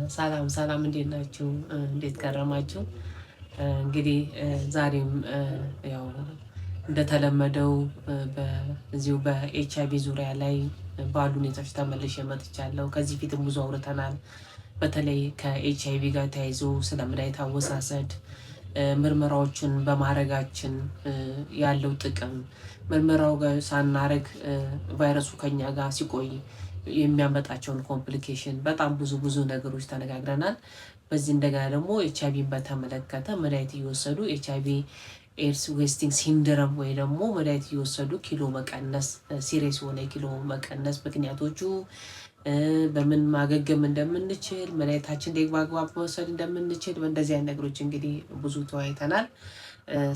ሰላም ሰላም እንዴት ናችሁ? እንዴት ከረማችሁ? እንግዲህ ዛሬም ያው እንደተለመደው በዚሁ በኤችአይቪ ዙሪያ ላይ ባሉ ሁኔታዎች ተመልሼ መጥቻለሁ። ከዚህ ፊትም ብዙ አውርተናል። በተለይ ከኤችአይቪ ጋር ተያይዞ ስለ መድኃኒት አወሳሰድ ምርመራዎችን በማድረጋችን ያለው ጥቅም ምርመራው ጋር ሳናረግ ቫይረሱ ከኛ ጋር ሲቆይ የሚያመጣቸውን ኮምፕሊኬሽን በጣም ብዙ ነገሮች ተነጋግረናል። በዚህ እንደገና ደግሞ ኤችአይቪን በተመለከተ መድኃኒት እየወሰዱ ኤችአይቪ ኤድስ ዌስቲንግ ሲንድረም ወይ ደግሞ መድኃኒት እየወሰዱ ኪሎ መቀነስ ሲሪየስ የሆነ ኪሎ መቀነስ ምክንያቶቹ በምን ማገገም እንደምንችል መድኃኒታችን እንዴት በአግባብ መውሰድ እንደምንችል በእንደዚህ አይነት ነገሮች እንግዲህ ብዙ ተወያይተናል።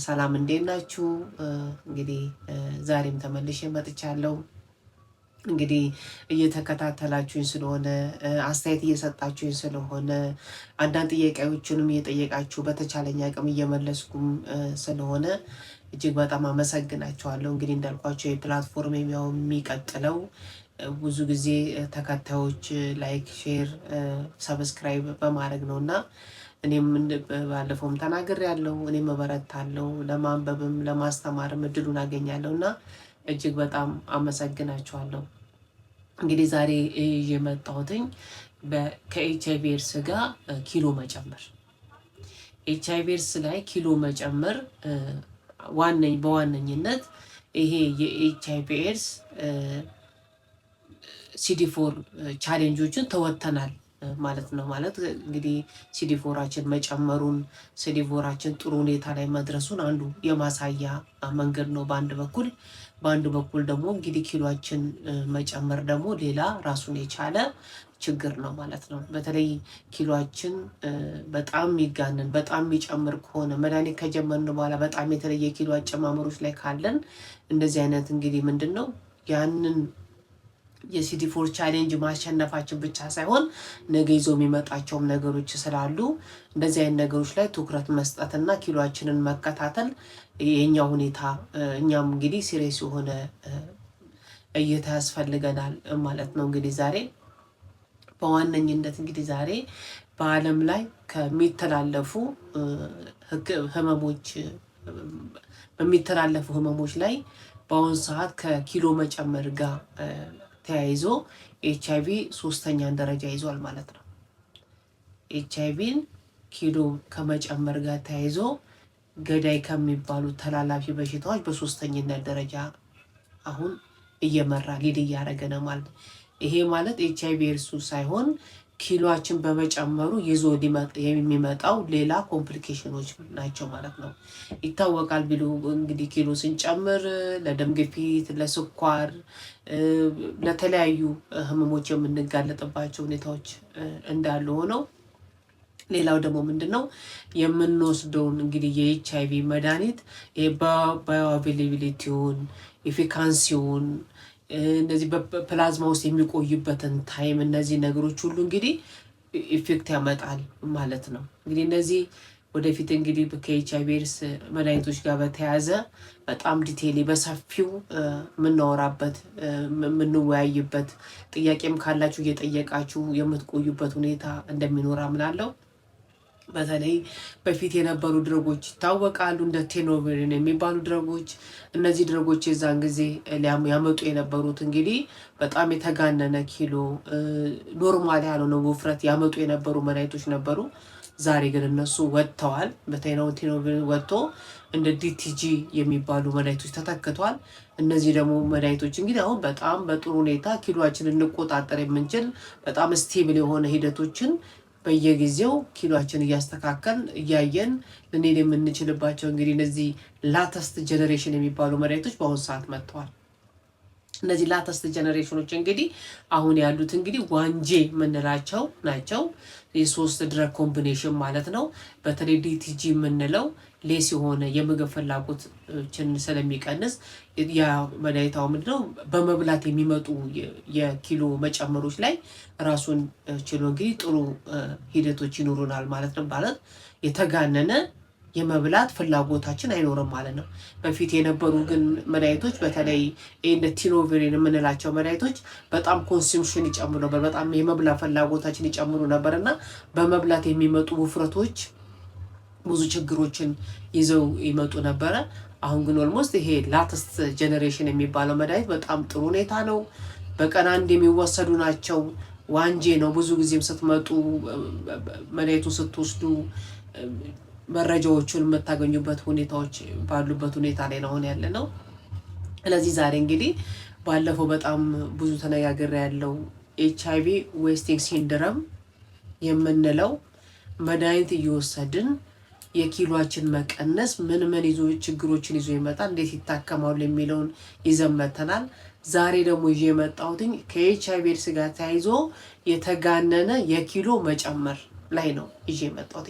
ሰላም እንዴት ናችሁ? እንግዲህ ዛሬም ተመልሼ መጥቻለሁ። እንግዲህ እየተከታተላችሁኝ ስለሆነ አስተያየት እየሰጣችሁኝ ስለሆነ አንዳንድ ጥያቄዎችንም እየጠየቃችሁ በተቻለኝ አቅም እየመለስኩም ስለሆነ እጅግ በጣም አመሰግናችኋለሁ። እንግዲህ እንዳልኳቸው የፕላትፎርም የሚቀጥለው ብዙ ጊዜ ተከታዮች ላይክ፣ ሼር፣ ሰብስክራይብ በማድረግ ነው እና እኔም ባለፈውም ተናግሬያለሁ። እኔም እበረታለሁ፣ ለማንበብም ለማስተማርም እድሉን አገኛለሁ እና እጅግ በጣም አመሰግናችኋለሁ። እንግዲህ ዛሬ የመጣሁትኝ ከኤችአይቪ ኤድስ ጋር ኪሎ መጨመር ኤችአይቪ ኤድስ ላይ ኪሎ መጨመር በዋነኝነት ይሄ የኤችአይቪ ኤድስ ሲዲ4 ቻሌንጆችን ተወጥተናል ማለት ነው። ማለት እንግዲህ ሲዲ4ችን መጨመሩን ሲዲ4ችን ጥሩ ሁኔታ ላይ መድረሱን አንዱ የማሳያ መንገድ ነው በአንድ በኩል ደግሞ እንግዲህ ኪሎችን መጨመር ደግሞ ሌላ ራሱን የቻለ ችግር ነው ማለት ነው። በተለይ ኪሎችን በጣም የሚጋነን በጣም የሚጨምር ከሆነ መድኃኒት ከጀመርን በኋላ በጣም የተለየ ኪሎ አጨማመሮች ላይ ካለን እንደዚህ አይነት እንግዲህ ምንድን ነው ያንን የሲዲ4 ቻሌንጅ ማሸነፋችን ብቻ ሳይሆን ነገ ይዞ የሚመጣቸውም ነገሮች ስላሉ እንደዚህ አይነት ነገሮች ላይ ትኩረት መስጠትና ኪሎአችንን መከታተል የኛ ሁኔታ እኛም እንግዲህ ሲሪየስ የሆነ እይታ ያስፈልገናል ማለት ነው። እንግዲህ ዛሬ በዋነኝነት እንግዲህ ዛሬ በዓለም ላይ ከሚተላለፉ ህመሞች ላይ በአሁኑ ሰዓት ከኪሎ መጨመር ጋር ተያይዞ ኤችአይቪ 3ኛን ደረጃ ይዟል ማለት ነው። ኤችአይቪን ኪሎ ከመጨመር ጋር ተያይዞ ገዳይ ከሚባሉ ተላላፊ በሽታዎች በ3ኛነት ደረጃ አሁን እየመራ ሊድ እያደረገ ነው ማለት። ይሄ ማለት ኤችአይቪ እርሱ ሳይሆን ኪሎችን በመጨመሩ ይዞ የሚመጣው ሌላ ኮምፕሊኬሽኖች ናቸው ማለት ነው። ይታወቃል ቢሉ እንግዲህ ኪሎ ስንጨምር ለደም ግፊት፣ ለስኳር፣ ለተለያዩ ህመሞች የምንጋለጥባቸው ሁኔታዎች እንዳሉ ሆነው ሌላው ደግሞ ምንድነው የምንወስደውን እንግዲህ የኤችአይቪ መድኃኒት ባዮአቬይላቢሊቲውን ኢፊካንሲውን እነዚህ በፕላዝማ ውስጥ የሚቆይበትን ታይም እነዚህ ነገሮች ሁሉ እንግዲህ ኢፌክት ያመጣል ማለት ነው። እንግዲህ እነዚህ ወደፊት እንግዲህ ከኤችአይቪ ኤድስ መድኃኒቶች ጋር በተያያዘ በጣም ዲቴይሊ በሰፊው የምናወራበት የምንወያይበት ጥያቄም ካላችሁ እየጠየቃችሁ የምትቆዩበት ሁኔታ እንደሚኖር አምናለሁ። በተለይ በፊት የነበሩ ድረጎች ይታወቃሉ እንደ ቴኖቨርን የሚባሉ ድረጎች። እነዚህ ድረጎች የዛን ጊዜ ያመጡ የነበሩት እንግዲህ በጣም የተጋነነ ኪሎ ኖርማል ያልሆነ ውፍረት ያመጡ የነበሩ መድኃኒቶች ነበሩ። ዛሬ ግን እነሱ ወጥተዋል። ቴኖቨርን ወጥቶ እንደ ዲቲጂ የሚባሉ መድኃኒቶች ተተክቷል። እነዚህ ደግሞ መድኃኒቶች እንግዲህ አሁን በጣም በጥሩ ሁኔታ ኪሎአችንን እንቆጣጠር የምንችል በጣም ስቴብል የሆነ ሂደቶችን በየጊዜው ኪሎአችን እያስተካከል እያየን ልንሄድ የምንችልባቸው እንግዲህ እነዚህ ላተስት ጀነሬሽን የሚባሉ መድኃኒቶች በአሁኑ ሰዓት መጥተዋል። እነዚህ ላተስት ጀነሬሽኖች እንግዲህ አሁን ያሉት እንግዲህ ዋንጄ የምንላቸው ናቸው። የ3 ድረግ ኮምቢኔሽን ማለት ነው። በተለይ ዲቲጂ የምንለው ሌስ የሆነ የምግብ ፍላጎትን ስለሚቀንስ ያ መድኃኒታው ምንድነው በመብላት የሚመጡ የኪሎ መጨመሮች ላይ ራሱን ችሎ እንግዲህ ጥሩ ሂደቶች ይኖሩናል ማለት ነው። ማለት የተጋነነ የመብላት ፍላጎታችን አይኖርም ማለት ነው። በፊት የነበሩ ግን መድኃኒቶች በተለይ እንደ ቲኖቪሪን የምንላቸው መድኃኒቶች በጣም ኮንሱምሽን ይጨምሩ ነበር፣ በጣም የመብላት ፍላጎታችን ይጨምሩ ነበር እና በመብላት የሚመጡ ውፍረቶች ብዙ ችግሮችን ይዘው ይመጡ ነበረ። አሁን ግን ኦልሞስት ይሄ ላተስት ጀኔሬሽን የሚባለው መድኃኒት በጣም ጥሩ ሁኔታ ነው። በቀን አንድ የሚወሰዱ ናቸው። ዋንጄ ነው። ብዙ ጊዜም ስትመጡ መድኃኒቱን ስትወስዱ መረጃዎቹን የምታገኙበት ሁኔታዎች ባሉበት ሁኔታ ላይ ነው ያለ ነው። ስለዚህ ዛሬ እንግዲህ ባለፈው በጣም ብዙ ተነጋግሬ ያለው HIV ዌስቲንግ ሲንድረም የምንለው መድኃኒት እየወሰድን የኪሎአችን መቀነስ ምን ይዞ ችግሮችን ይዞ ይመጣል፣ እንዴት ይታከማሉ የሚለውን ይዘን መጥተናል። ዛሬ ደግሞ ይዤ የመጣሁት ከኤችአይቪ ኤድስ ጋር ተያይዞ የተጋነነ የኪሎ መጨመር ላይ ነው ይዤ የመጣሁት።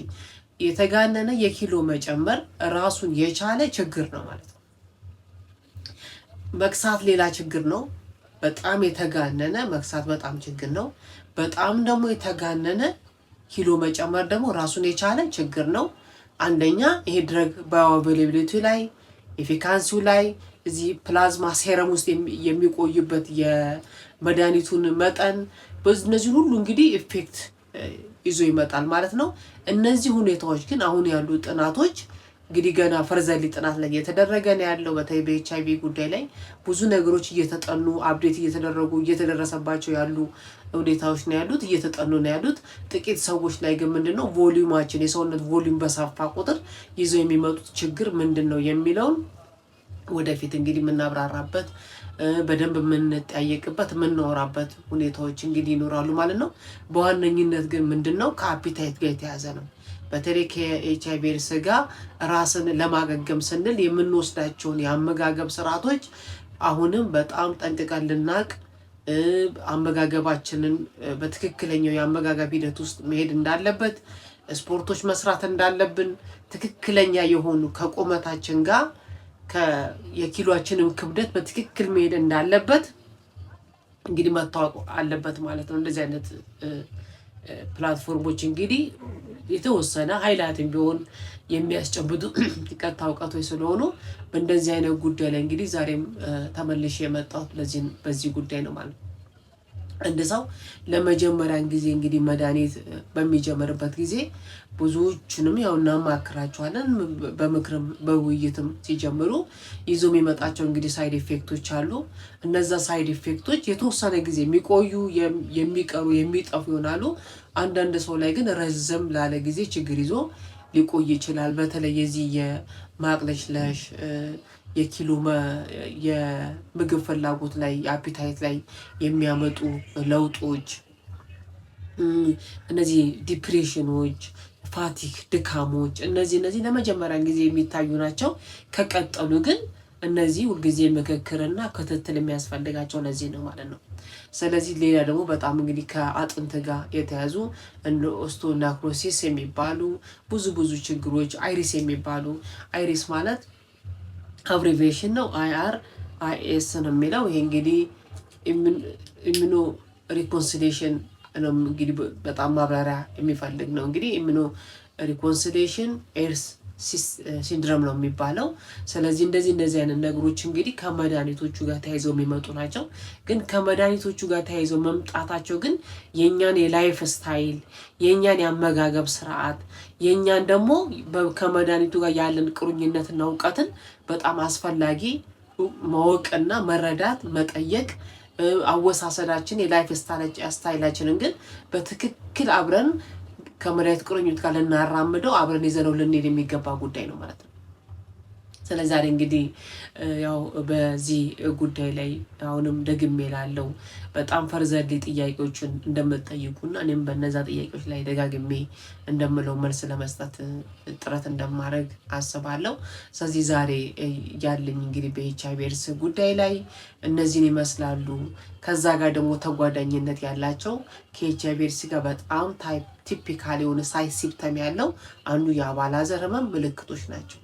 የተጋነነ የኪሎ መጨመር ራሱን የቻለ ችግር ነው ማለት ነው። መክሳት ሌላ ችግር ነው። በጣም የተጋነነ መክሳት በጣም ችግር ነው። በጣም ደግሞ የተጋነነ ኪሎ መጨመር ደግሞ ራሱን የቻለ ችግር ነው። አንደኛ ይሄ ድረግ ባዮአቬይላቢሊቲ ላይ ኤፊካንሲው ላይ እዚህ ፕላዝማ ሴረም ውስጥ የሚቆይበት የመድኃኒቱን መጠን በእነዚህ ሁሉ እንግዲህ ኢፌክት ይዞ ይመጣል ማለት ነው። እነዚህ ሁኔታዎች ግን አሁን ያሉ ጥናቶች እንግዲህ ገና ፈርዘሊ ጥናት ላይ እየተደረገ ነው ያለው። በተለይ በኤችአይቪ ጉዳይ ላይ ብዙ ነገሮች እየተጠኑ አፕዴት እየተደረጉ እየተደረሰባቸው ያሉ ሁኔታዎች ነው ያሉት፣ እየተጠኑ ነው ያሉት። ጥቂት ሰዎች ላይ ግን ምንድነው ቮሊዩማችን የሰውነት ቮሊዩም በሰፋ ቁጥር ይዘው የሚመጡት ችግር ምንድነው የሚለውን ወደፊት እንግዲህ የምናብራራበት በደንብ የምንጠያየቅበት የምናወራበት ሁኔታዎች እንግዲህ ይኖራሉ ማለት ነው። በዋነኝነት ግን ምንድነው ከአፒታይት ጋር የተያዘ ነው። በተለይ ከኤችአይቪ ኤድስ ጋር ራስን ለማገገም ስንል የምንወስዳቸውን የአመጋገብ ስርዓቶች አሁንም በጣም ጠንቅቀን ልናቅ፣ አመጋገባችንን በትክክለኛው የአመጋገብ ሂደት ውስጥ መሄድ እንዳለበት፣ ስፖርቶች መስራት እንዳለብን፣ ትክክለኛ የሆኑ ከቁመታችን ጋር የኪሎአችንን ክብደት በትክክል መሄድ እንዳለበት እንግዲህ መታወቅ አለበት ማለት ነው። እንደዚህ አይነት ፕላትፎርሞች እንግዲህ የተወሰነ ሃይላይትም ቢሆን የሚያስጨብጡ ቀጥታ እውቀቶች ስለሆኑ በእንደዚህ አይነት ጉዳይ ላይ እንግዲህ ዛሬም ተመልሼ የመጣሁት በዚህ ጉዳይ ነው ማለት ነው። አንድ ሰው ለመጀመሪያን ጊዜ እንግዲህ መድኃኒት በሚጀምርበት ጊዜ ብዙዎቹንም ያው እናማክራቸዋለን። በምክርም በውይይትም ሲጀምሩ ይዞ የሚመጣቸው እንግዲህ ሳይድ ኢፌክቶች አሉ። እነዛ ሳይድ ኢፌክቶች የተወሰነ ጊዜ የሚቆዩ የሚቀሩ የሚጠፉ ይሆናሉ። አንዳንድ ሰው ላይ ግን ረዘም ላለ ጊዜ ችግር ይዞ ሊቆይ ይችላል። በተለይ የዚህ የማቅለሽለሽ የኪሎ የምግብ ፍላጎት ላይ የአፒታይት ላይ የሚያመጡ ለውጦች፣ እነዚህ ዲፕሬሽኖች፣ ፋቲክ ድካሞች፣ እነዚህ ለመጀመሪያ ጊዜ የሚታዩ ናቸው። ከቀጠሉ ግን እነዚህ ሁልጊዜ ምክክርና ክትትል የሚያስፈልጋቸው ለዚህ ነው ማለት ነው። ስለዚህ ሌላ ደግሞ በጣም እንግዲህ ከአጥንት ጋር የተያዙ እንደ ኦስቲዮናክሮሲስ የሚባሉ ብዙ ችግሮች፣ አይሪስ የሚባሉ አይሪስ ማለት አብሪቬሽን ነው። IRIS ነው የሚለው። ይሄ እንግዲህ ኢሚኖ ሪኮንሲሌሽን ነው። እንግዲህ በጣም ማብራሪያ የሚፈልግ ነው። እንግዲህ ኢሚኖ ሪኮንሲሌሽን ኤድስ ሲንድሮም ነው የሚባለው። ስለዚህ እንደዚህ አይነት ነገሮች እንግዲህ ከመድኃኒቶቹ ጋር ተያይዘው የሚመጡ ናቸው። ግን ከመድኃኒቶቹ ጋር ተያይዘው መምጣታቸው ግን የኛን የላይፍ ስታይል፣ የኛን የአመጋገብ ስርዓት፣ የኛን ደግሞ ከመድኃኒቱ ጋር ያለን ቁርኝነትና እውቀትን በጣም አስፈላጊ ማወቅና መረዳት መጠየቅ፣ አወሳሰዳችን የላይፍ ስታይላችንን ግን በትክክል አብረን ከመድኃኒት ቁርኝት ጋር ልናራምደው አብረን ይዘነው ልንሄድ የሚገባ ጉዳይ ነው ማለት ነው። ስለዚህ ዛሬ እንግዲህ ያው በዚህ ጉዳይ ላይ አሁንም ደግሜ እላለሁ በጣም ፈርዘርሊ ጥያቄዎችን እንደምትጠይቁና እኔም በነዛ ጥያቄዎች ላይ ደጋግሜ እንደምለው መልስ ለመስጠት ጥረት እንደማድረግ አስባለሁ። ስለዚህ ዛሬ ያለኝ እንግዲህ በኤችአይቪ ኤድስ ጉዳይ ላይ እነዚህን ይመስላሉ። ከዛ ጋር ደግሞ ተጓዳኝነት ያላቸው ከኤችአይቪ ኤድስ ጋር በጣም ቲፒካል የሆነ ሳይድ ሲምፕተም ያለው አንዱ የአባላዘር ህመም ምልክቶች ናቸው።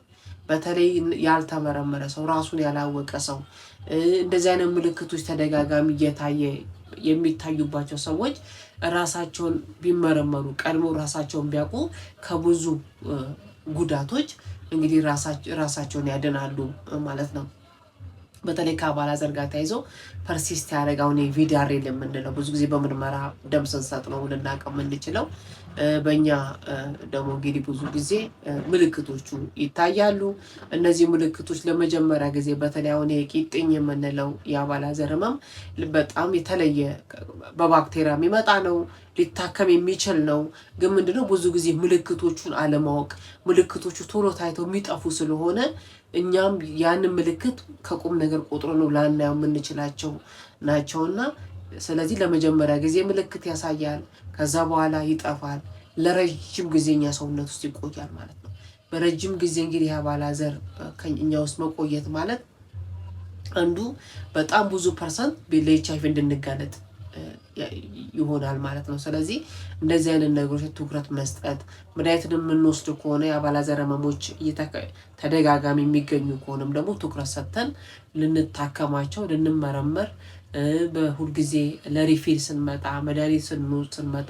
በተለይ ያልተመረመረ ሰው፣ ራሱን ያላወቀ ሰው እንደዚህ አይነት ምልክቶች ተደጋጋሚ እየታየ የሚታዩባቸው ሰዎች ራሳቸውን ቢመረመሩ ቀድሞ ራሳቸውን ቢያውቁ ከብዙ ጉዳቶች እንግዲህ ራሳቸውን ያድናሉ ማለት ነው። በተለይ ከአባላዘር ጋር ተያይዞ ፐርሲስት ያደረገውን ቪዲአርኤል የምንለው ብዙ ጊዜ በምርመራ ደም ስንሰጥ ነው ልናውቀው የምንችለው። በእኛ ደግሞ እንግዲህ ብዙ ጊዜ ምልክቶቹ ይታያሉ። እነዚህ ምልክቶች ለመጀመሪያ ጊዜ በተለይ አሁን ቂጥኝ የምንለው የአባላዘር ህመም በጣም የተለየ በባክቴሪያ የሚመጣ ነው፣ ሊታከም የሚችል ነው። ግን ምንድነው ብዙ ጊዜ ምልክቶቹን አለማወቅ፣ ምልክቶቹ ቶሎ ታይተው የሚጠፉ ስለሆነ እኛም ያንን ምልክት ከቁም ነገር ቆጥሮ ነው ላናየው የምንችላቸው ናቸውና ስለዚህ ለመጀመሪያ ጊዜ ምልክት ያሳያል፣ ከዛ በኋላ ይጠፋል፣ ለረጅም ጊዜ እኛ ሰውነት ውስጥ ይቆያል ማለት ነው። በረጅም ጊዜ እንግዲህ አባላዘር ከኛ ውስጥ መቆየት ማለት አንዱ በጣም ብዙ ፐርሰንት ለኤችአይቪ እንድንጋለጥ ይሆናል ማለት ነው። ስለዚህ እንደዚህ አይነት ነገሮች ትኩረት መስጠት፣ መድኃኒትን የምንወስድ ከሆነ የአባላዘር ህመሞች ተደጋጋሚ የሚገኙ ከሆነም ደግሞ ትኩረት ሰጥተን ልንታከማቸው ልንመረመር በሁል ጊዜ ለሪፊል ስንመጣ መድኃኒት ስንመጣ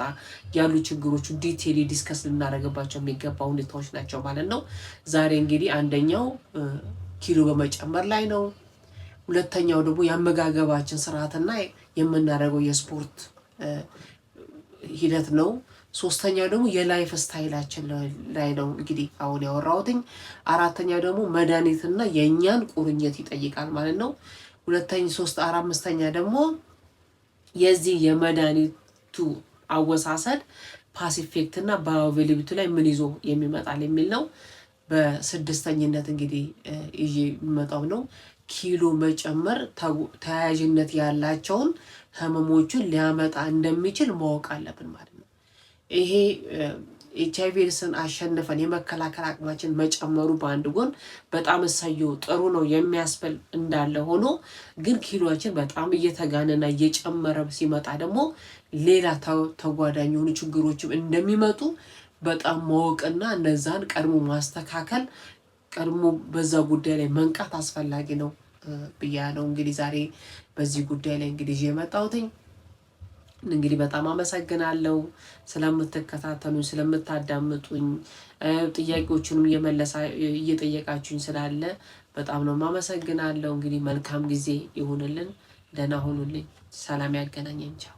ያሉ ችግሮቹ ዲቴይሊ ዲስከስ ልናደርግባቸው የሚገባ ሁኔታዎች ናቸው ማለት ነው። ዛሬ እንግዲህ አንደኛው ኪሎ በመጨመር ላይ ነው። ሁለተኛው ደግሞ የአመጋገባችን ስርዓትና የምናደርገው የስፖርት ሂደት ነው። ሶስተኛው ደግሞ የላይፍ ስታይላችን ላይ ነው እንግዲህ አሁን ያወራሁትኝ። አራተኛው ደግሞ መድኃኒትና የእኛን ቁርኝት ይጠይቃል ማለት ነው። ሁለተኛ 3 4 5ኛ ደግሞ የዚህ የመድኃኒቱ አወሳሰድ ፓሲፊክት እና ባዮአቬይላቢሊቲ ላይ ምን ይዞ የሚመጣል የሚል ነው። በስድስተኝነት እንግዲህ ይዤ የሚመጣው ነው ኪሎ መጨመር ተያያዥነት ያላቸውን ህመሞችን ሊያመጣ እንደሚችል ማወቅ አለብን ማለት ነው። ይሄ ኤችአይቪ ኤድስን አሸንፈን የመከላከል አቅማችን መጨመሩ በአንድ ጎን በጣም እሰየው ጥሩ ነው የሚያስብል እንዳለ ሆኖ ግን ኪሎችን በጣም እየተጋነና እየጨመረ ሲመጣ ደግሞ ሌላ ተጓዳኝ የሆኑ ችግሮችም እንደሚመጡ በጣም ማወቅና እነዛን ቀድሞ ማስተካከል ቀድሞ በዛ ጉዳይ ላይ መንቃት አስፈላጊ ነው ብያለሁ። እንግዲህ ዛሬ በዚህ ጉዳይ ላይ እንግዲህ የመጣሁትኝ እንግዲህ በጣም አመሰግናለሁ ስለምትከታተሉኝ ስለምታዳምጡኝ ጥያቄዎቹንም እየጠየቃችሁኝ ስላለ በጣም ነው ማመሰግናለሁ። እንግዲህ መልካም ጊዜ ይሁንልን። ደህና ሁኑልኝ። ሰላም ያገናኘን። ቻው